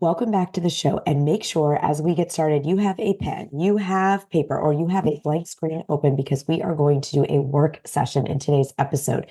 Welcome back to the show. And make sure as we get started, you have a pen, you have paper, or you have a blank screen open because we are going to do a work session in today's episode.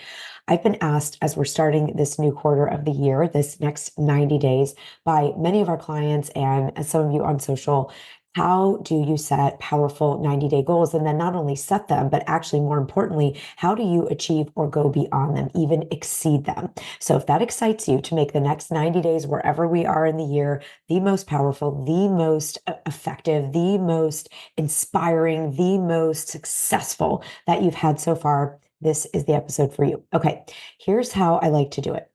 I've been asked as we're starting this new quarter of the year, this next 90 days, by many of our clients and some of you on social. How do you set powerful 90-day goals? And then not only set them, but actually, more importantly, how do you achieve or go beyond them, even exceed them? So if that excites you to make the next 90 days, wherever we are in the year, the most powerful, the most effective, the most inspiring, the most successful that you've had so far, this is the episode for you. Okay, here's how I like to do it.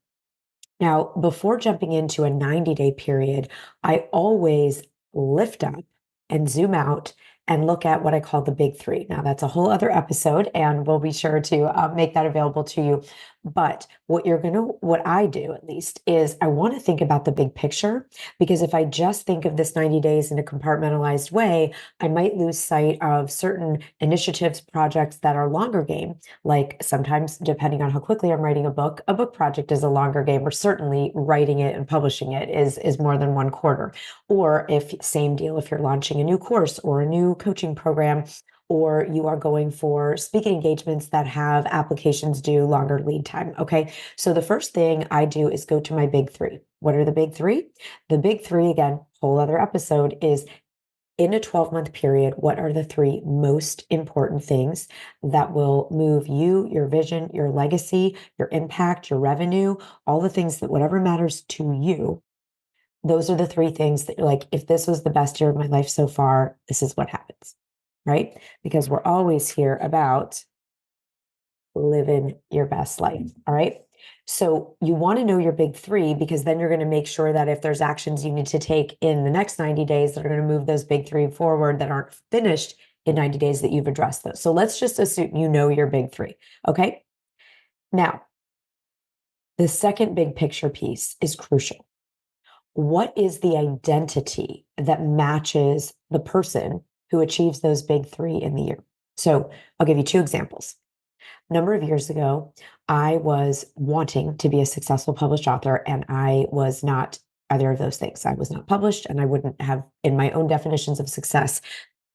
Now, before jumping into a 90-day period, I always lift up and zoom out and look at what I call the big three. Now, that's a whole other episode, and we'll be sure to make that available to you. But what I do at least is I want to think about the big picture, because if I just think of this 90 days in a compartmentalized way, I might lose sight of certain initiatives, projects that are longer game. Like sometimes, depending on how quickly I'm writing a book project is a longer game, or certainly writing it and publishing it is more than one quarter. Or if same deal, if you're launching a new course or a new coaching program, or you are going for speaking engagements that have applications due longer lead time. Okay. So the first thing I do is go to my big three. What are the big three? The big three, again, whole other episode, is in a 12-month period, what are the three most important things that will move you, your vision, your legacy, your impact, your revenue, all the things that whatever matters to you. Those are the three things that you're like, if this was the best year of my life so far, this is what happens, right? Because we're always here about living your best life. All right. So you want to know your big three, because then you're going to make sure that if there's actions you need to take in the next 90 days that are going to move those big three forward that aren't finished in 90 days, that you've addressed those. So let's just assume you know your big three. Okay. Now, the second big picture piece is crucial. What is the identity that matches the person who achieves those big three in the year? So I'll give you two examples. A number of years ago, I was wanting to be a successful published author, and I was not either of those things. I was not published, and I wouldn't have, in my own definitions of success,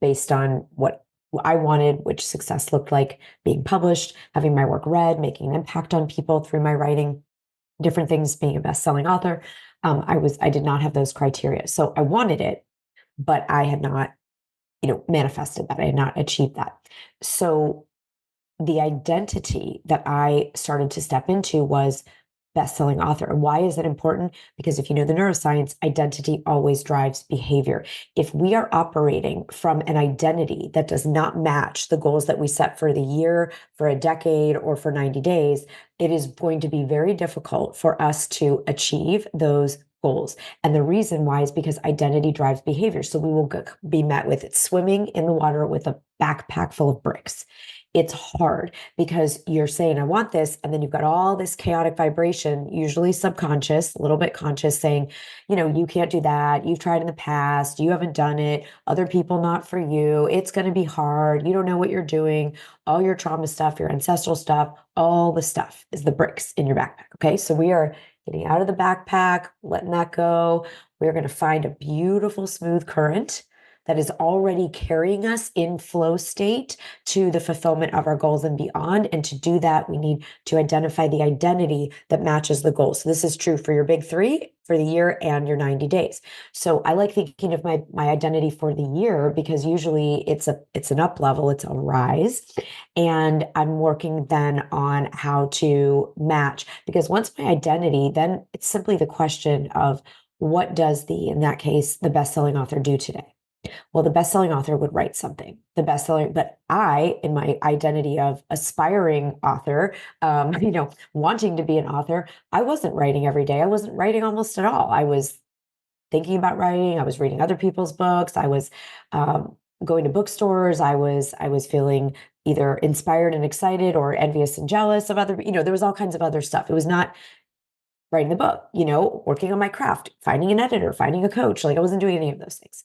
based on what I wanted, which success looked like: being published, having my work read, making an impact on people through my writing, different things, being a best-selling author. I did not have those criteria. So I wanted it, but I had not, manifested that. I had not achieved that. So the identity that I started to step into was best-selling author. And why is that important? Because if you know the neuroscience, identity always drives behavior. If we are operating from an identity that does not match the goals that we set for the year, for a decade, or for 90 days, it is going to be very difficult for us to achieve those goals. And the reason why is because identity drives behavior. So we will be met with it swimming in the water with a backpack full of bricks. It's hard because you're saying, I want this. And then you've got all this chaotic vibration, usually subconscious, a little bit conscious, saying, you can't do that. You've tried in the past. You haven't done it. Other people, not for you. It's going to be hard. You don't know what you're doing. All your trauma stuff, your ancestral stuff, all the stuff is the bricks in your backpack. Okay. So we are getting out of the backpack, letting that go. We're going to find a beautiful, smooth current that is already carrying us in flow state to the fulfillment of our goals and beyond. And to do that, we need to identify the identity that matches the goal. So this is true for your big three, for the year, and your 90 days. So I like thinking of my identity for the year, because usually it's an up level, it's a rise. And I'm working then on how to match, because once my identity, then it's simply the question of what does in that case, the best-selling author do today? Well, the best-selling author would write something. But I, in my identity of aspiring author, wanting to be an author, I wasn't writing every day. I wasn't writing almost at all. I was thinking about writing. I was reading other people's books. I was going to bookstores. I was feeling either inspired and excited or envious and jealous of other. There was all kinds of other stuff. It was not writing the book. Working on my craft, finding an editor, finding a coach. Like, I wasn't doing any of those things.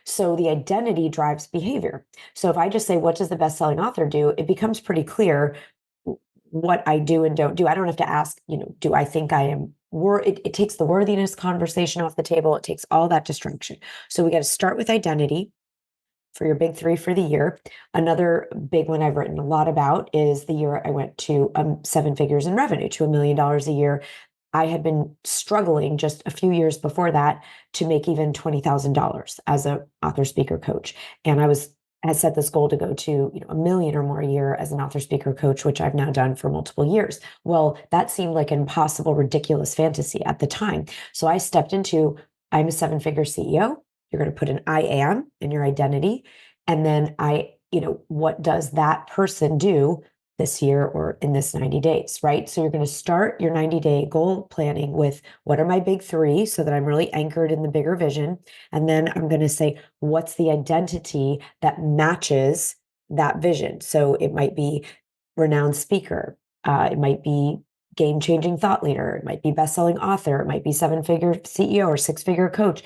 So the identity drives behavior. So if I just say, what does the best-selling author do? It becomes pretty clear what I do and don't do. I don't have to ask, do I think I am it takes the worthiness conversation off the table. It takes all that distraction. So we got to start with identity for your big three for the year. Another big one I've written a lot about is the year I went to 7 figures in revenue, to $1 million a year. I had been struggling just a few years before that to make even $20,000 as a author speaker coach. And had set this goal to go to, $1 million or more a year as an author speaker coach, which I've now done for multiple years. Well, that seemed like an impossible, ridiculous fantasy at the time. So I stepped into, I'm a 7-figure CEO. You're going to put an I am in your identity. And then what does that person do this year or in this 90 days, right? So you're going to start your 90-day goal planning with what are my big three so that I'm really anchored in the bigger vision. And then I'm going to say, what's the identity that matches that vision? So it might be renowned speaker. It might be game-changing thought leader. It might be best-selling author. It might be 7-figure CEO or 6-figure coach.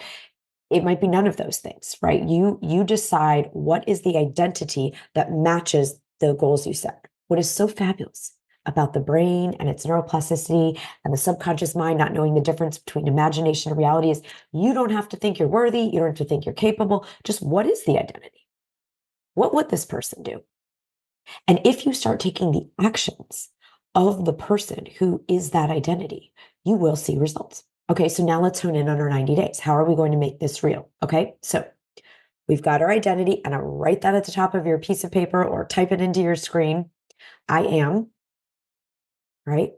It might be none of those things, right? You decide what is the identity that matches the goals you set. What is so fabulous about the brain and its neuroplasticity and the subconscious mind not knowing the difference between imagination and reality is you don't have to think you're worthy. You don't have to think you're capable. Just what is the identity? What would this person do? And if you start taking the actions of the person who is that identity, you will see results. Okay, so now let's hone in on our 90 days. How are we going to make this real? Okay, so we've got our identity, and I'll write that at the top of your piece of paper or type it into your screen. I am, right?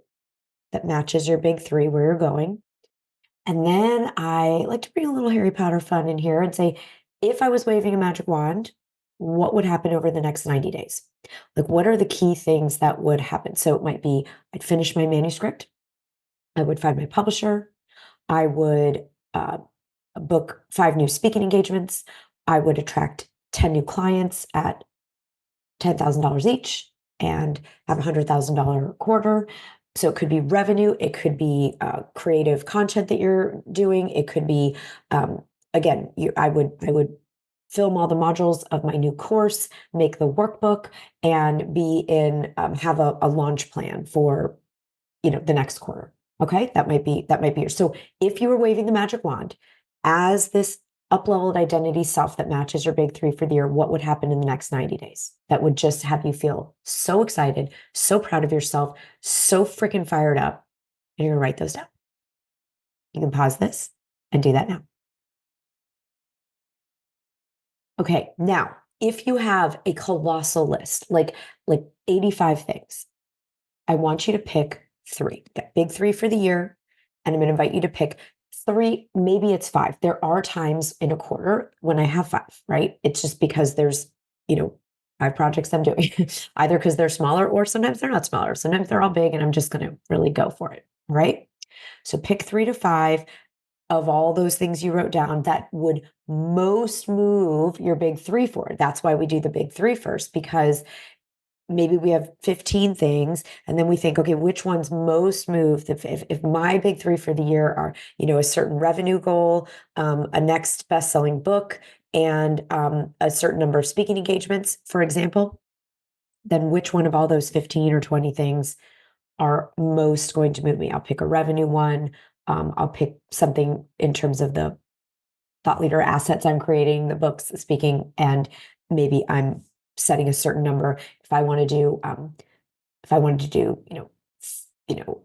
That matches your big three where you're going. And then I like to bring a little Harry Potter fun in here and say, if I was waving a magic wand, what would happen over the next 90 days? Like, what are the key things that would happen? So it might be I'd finish my manuscript. I would find my publisher. I would book 5 new speaking engagements. I would attract 10 new clients at $10,000 each and have a $100,000 quarter. So it could be revenue. It could be creative content that you're doing. It could be, again, I would film all the modules of my new course, make the workbook, and have a launch plan for the next quarter. Okay, that might be yours. So if you were waving the magic wand as this up-leveled identity self that matches your big three for the year, what would happen in the next 90 days that would just have you feel so excited, so proud of yourself, so freaking fired up? And you're gonna write those down. You can pause this and do that now. Okay, now if you have a colossal list, like 85 things, I want you to pick 3, that big 3 for the year. And I'm going to invite you to pick 3, maybe it's 5. There are times in a quarter when I have 5, right? It's just because there's, 5 projects I'm doing, either because they're smaller or sometimes they're not smaller. Sometimes they're all big and I'm just going to really go for it. Right. So pick 3 to 5 of all those things you wrote down that would most move your big 3 forward. That's why we do the big 3 first, because maybe we have 15 things and then we think, okay, which ones most move? If my big 3 for the year are, a certain revenue goal, a next best-selling book, and a certain number of speaking engagements, for example, then which one of all those 15 or 20 things are most going to move me? I'll pick a revenue one. I'll pick something in terms of the thought leader assets I'm creating, the books, the speaking, and maybe I'm setting a certain number. If I wanted to do,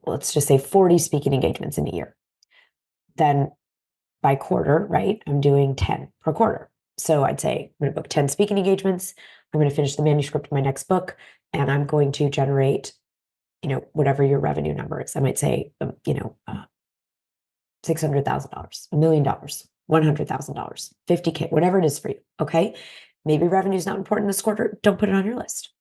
let's just say 40 speaking engagements in a year, then by quarter, right, I'm doing 10 per quarter. So I'd say I'm going to book 10 speaking engagements. I'm going to finish the manuscript of my next book, and I'm going to generate, whatever your revenue number is. I might say, $600,000, $1 million, $100,000, 50K, whatever it is for you. Okay. Maybe revenue is not important this quarter. Don't put it on your list.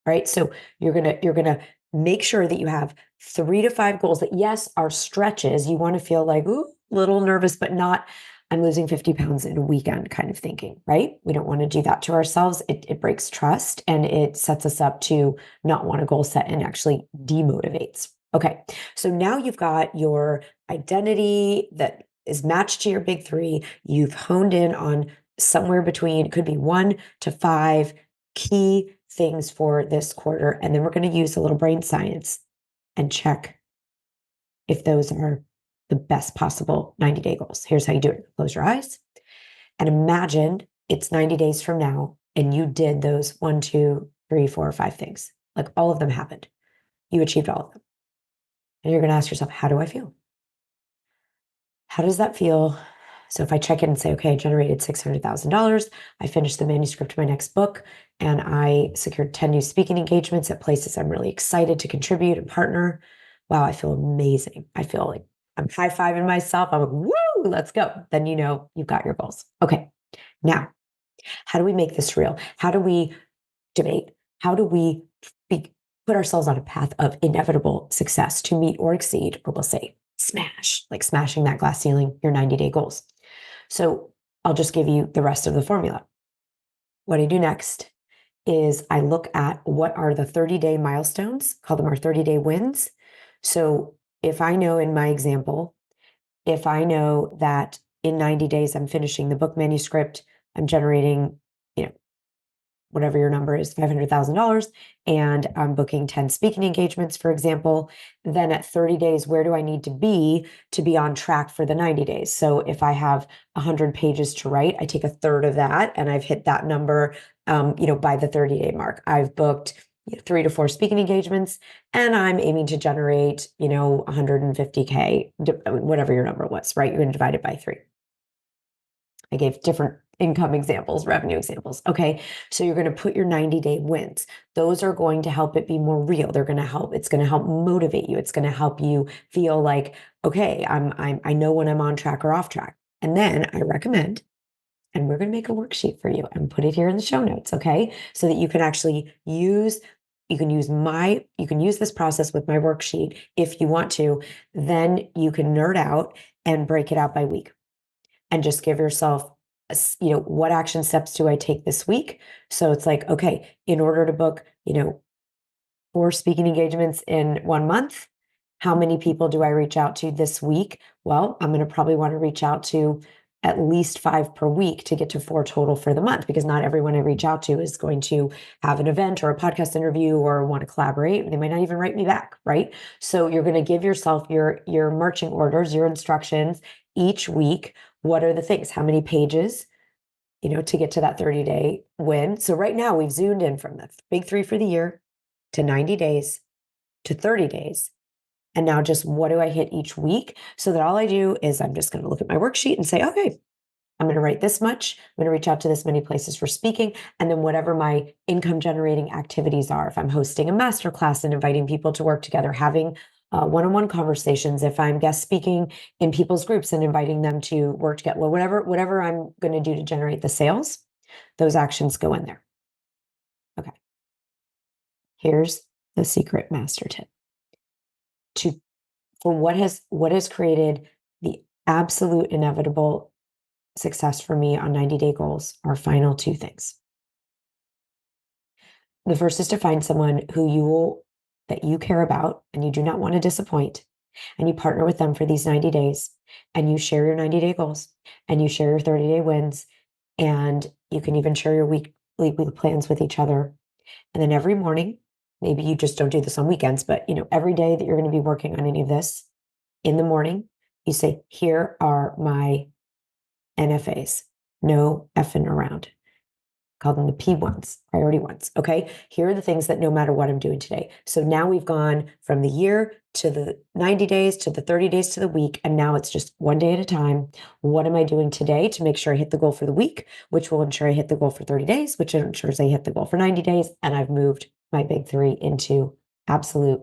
Right. So you're going to make sure that you have 3 to 5 goals that, yes, are stretches. You want to feel like, ooh, little nervous, but not, I'm losing 50 pounds in a weekend kind of thinking, right? We don't want to do that to ourselves. It breaks trust and it sets us up to not want a goal set and actually demotivates. Okay. So now you've got your identity that is matched to your big 3. You've honed in on somewhere between, it could be 1 to 5 key things for this quarter. And then we're going to use a little brain science and check if those are the best possible 90-day goals. Here's how you do it. Close your eyes and imagine it's 90 days from now and you did those 1, 2, 3, 4, 5 things. Like all of them happened. You achieved all of them. And you're going to ask yourself, how do I feel? How does that feel? So if I check in and say, okay, I generated $600,000, I finished the manuscript of my next book, and I secured 10 new speaking engagements at places I'm really excited to contribute and partner. Wow, I feel amazing. I feel like I'm high-fiving myself. I'm like, woo, let's go. Then you know you've got your goals. Okay, now, how do we make this real? How do we debate? How do we put ourselves on a path of inevitable success to meet or exceed, or we'll say smash, like smashing that glass ceiling, your 90-day goals? So I'll just give you the rest of the formula. What I do next is I look at what are the 30-day milestones, call them our 30-day wins. So if I know in my example, if I know that in 90 days I'm finishing the book manuscript, I'm generating, whatever your number is, $500,000, and I'm booking 10 speaking engagements, for example, then at 30 days, where do I need to be on track for the 90 days? So if I have 100 pages to write, I take a third of that and I've hit that number, by the 30-day mark. I've booked 3 to 4 speaking engagements and I'm aiming to generate, 150K, whatever your number was, right? You're going to divide it by 3. I gave different income examples, revenue examples. Okay. So you're going to put your 90-day wins. Those are going to help it be more real. They're going to help. It's going to help motivate you. It's going to help you feel like, okay, I know when I'm on track or off track. And then I recommend, and we're going to make a worksheet for you and put it here in the show notes. Okay. So that you can actually you can use this process with my worksheet if you want to. Then you can nerd out and break it out by week and just give yourself, what action steps do I take this week? So it's like, okay, in order to book, 4 speaking engagements in 1 month, how many people do I reach out to this week? Well, I'm going to probably want to reach out to at least 5 per week to get to 4 total for the month, because not everyone I reach out to is going to have an event or a podcast interview or want to collaborate. They might not even write me back, right? So you're going to give yourself your marching orders, your instructions each week. What are the things? How many pages, to get to that 30-day win? So right now we've zoomed in from the big 3 for the year to 90 days to 30 days. And now just what do I hit each week? So that all I do is I'm just going to look at my worksheet and say, okay, I'm going to write this much. I'm going to reach out to this many places for speaking. And then whatever my income generating activities are, if I'm hosting a masterclass and inviting people to work together, having one-on-one conversations, if I'm guest speaking in people's groups and inviting them to work together, well, whatever I'm going to do to generate the sales, those actions go in there. Okay. Here's the secret master tip for what has created the absolute inevitable success for me on 90-day goals are final 2 things. The first is to find someone that you care about and you do not want to disappoint, and you partner with them for these 90 days, and you share your 90-day goals and you share your 30-day wins, and you can even share your weekly plans with each other. And then every morning, maybe you just don't do this on weekends, but every day that you're going to be working on any of this, in the morning, you say, here are my NFAs, no effing around. Call them the P1s, priority ones. Okay. Here are the things that no matter what I'm doing today. So now we've gone from the year to the 90 days to the 30 days to the week. And now it's just one day at a time. What am I doing today to make sure I hit the goal for the week, which will ensure I hit the goal for 30 days, which ensures I hit the goal for 90 days. And I've moved my big 3 into absolute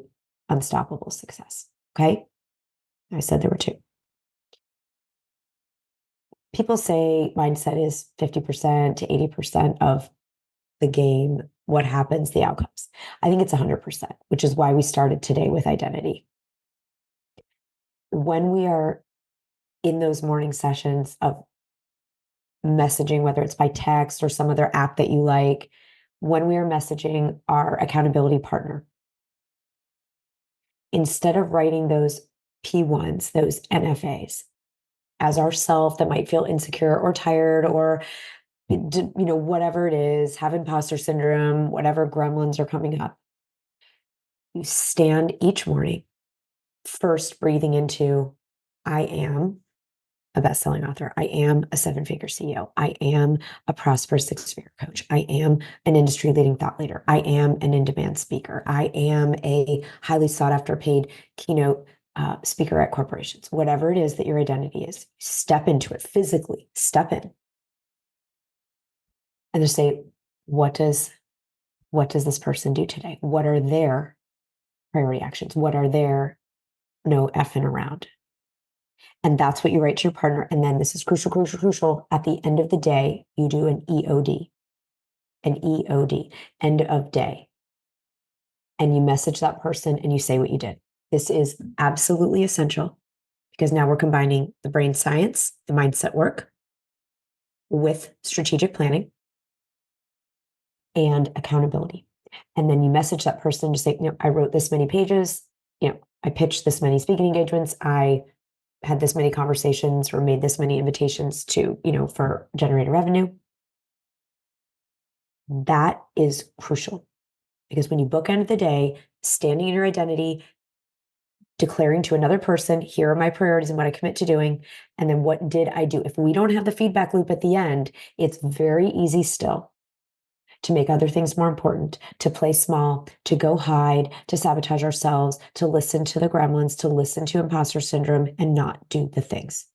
unstoppable success. Okay. I said there were 2. People say mindset is 50% to 80% of the game, what happens, the outcomes. I think it's 100%, which is why we started today with identity. When we are in those morning sessions of messaging, whether it's by text or some other app that you like, when we are messaging our accountability partner, instead of writing those P1s, those NFAs, as ourself that might feel insecure or tired or whatever it is, have imposter syndrome, whatever gremlins are coming up, you stand each morning first breathing into, I am a best-selling author. I am a seven-figure CEO. I am a prosperous six-figure coach. I am an industry-leading thought leader. I am an in-demand speaker. I am a highly sought-after paid keynote speaker at corporations. Whatever it is that your identity is, step into it physically. Step in and just say, what does this person do today? What are their priority actions? What are their no effing around? And that's what you write to your partner. And then this is crucial, crucial, crucial. At the end of the day, you do an EOD, end of day. And you message that person and you say what you did. This is absolutely essential because now we're combining the brain science, the mindset work with strategic planning and accountability. And then you message that person to say, I wrote this many pages, I pitched this many speaking engagements, I had this many conversations or made this many invitations to, for generating revenue. That is crucial because when you bookend the day, standing in your identity, declaring to another person, here are my priorities and what I commit to doing. And then what did I do? If we don't have the feedback loop at the end, it's very easy still to make other things more important, to play small, to go hide, to sabotage ourselves, to listen to the gremlins, to listen to imposter syndrome and not do the things.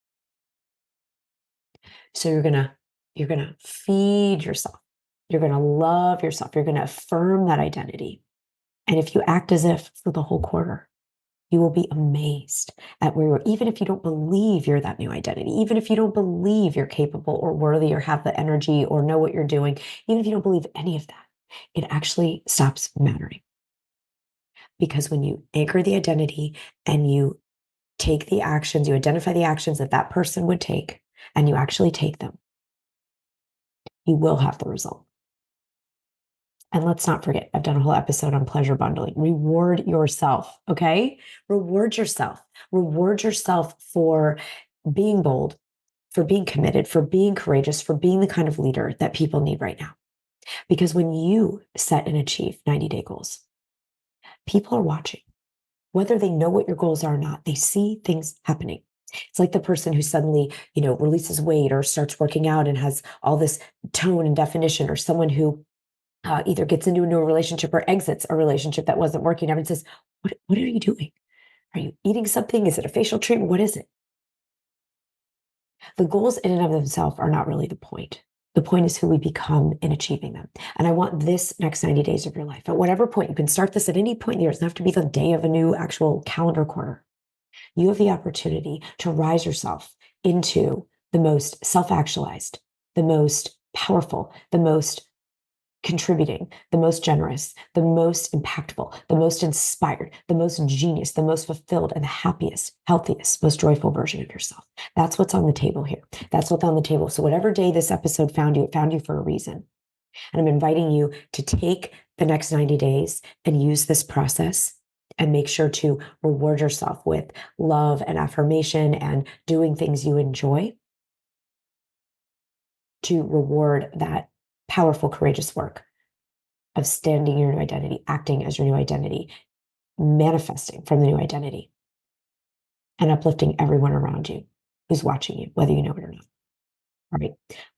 So you're going to feed yourself. You're going to love yourself. You're going to affirm that identity. And if you act as if for the whole quarter, you will be amazed at where you're, even if you don't believe you're that new identity, even if you don't believe you're capable or worthy or have the energy or know what you're doing, even if you don't believe any of that, it actually stops mattering. Because when you anchor the identity and you take the actions, you identify the actions that that person would take, and you actually take them, you will have the result. And let's not forget, I've done a whole episode on pleasure bundling. Reward yourself, okay? Reward yourself. Reward yourself for being bold, for being committed, for being courageous, for being the kind of leader that people need right now. Because when you set and achieve 90-day goals, people are watching. Whether they know what your goals are or not, they see things happening. It's like the person who suddenly, releases weight or starts working out and has all this tone and definition, or someone who either gets into a new relationship or exits a relationship that wasn't working. Everyone says, what are you doing? Are you eating something? Is it a facial treatment? What is it? The goals in and of themselves are not really the point. The point is who we become in achieving them. And I want this next 90 days of your life, at whatever point, you can start this at any point in the year. It doesn't have to be the day of a new actual calendar quarter. You have the opportunity to rise yourself into the most self-actualized, the most powerful, the most contributing, the most generous, the most impactful, the most inspired, the most genius, the most fulfilled, and the happiest, healthiest, most joyful version of yourself. That's what's on the table here. That's what's on the table. So whatever day this episode found you, it found you for a reason. And I'm inviting you to take the next 90 days and use this process and make sure to reward yourself with love and affirmation and doing things you enjoy to reward that powerful, courageous work of standing your new identity, acting as your new identity, manifesting from the new identity, and uplifting everyone around you who's watching you, whether you know it or not. All right.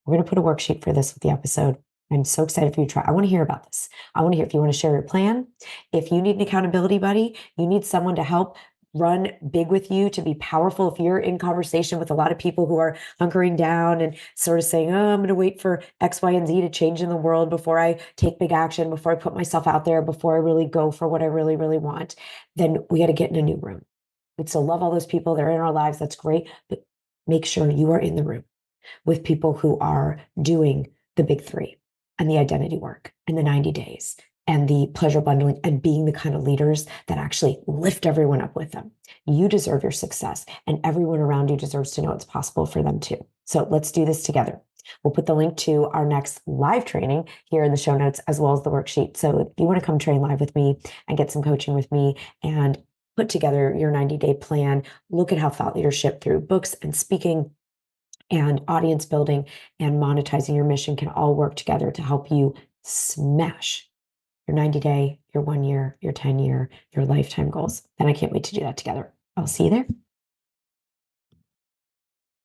We're going to put a worksheet for this with the episode. I'm so excited for you to try. I want to hear about this. I want to hear if you want to share your plan. If you need an accountability buddy, you need someone to help run big with you, to be powerful. If you're in conversation with a lot of people who are hunkering down and sort of saying, oh, I'm going to wait for X, Y, and Z to change in the world before I take big action, before I put myself out there, before I really go for what I really, really want, then we got to get in a new room. We'd still love all those people that are in our lives. That's great. But make sure you are in the room with people who are doing the big three and the identity work and the 90 days and the pleasure bundling and being the kind of leaders that actually lift everyone up with them. You deserve your success, and everyone around you deserves to know it's possible for them too. So let's do this together. We'll put the link to our next live training here in the show notes, as well as the worksheet. So if you want to come train live with me and get some coaching with me and put together your 90-day plan, look at how thought leadership through books and speaking and audience building and monetizing your mission can all work together to help you smash your 90-day, your 1 year, your 10-year, your lifetime goals. And I can't wait to do that together. I'll see you there.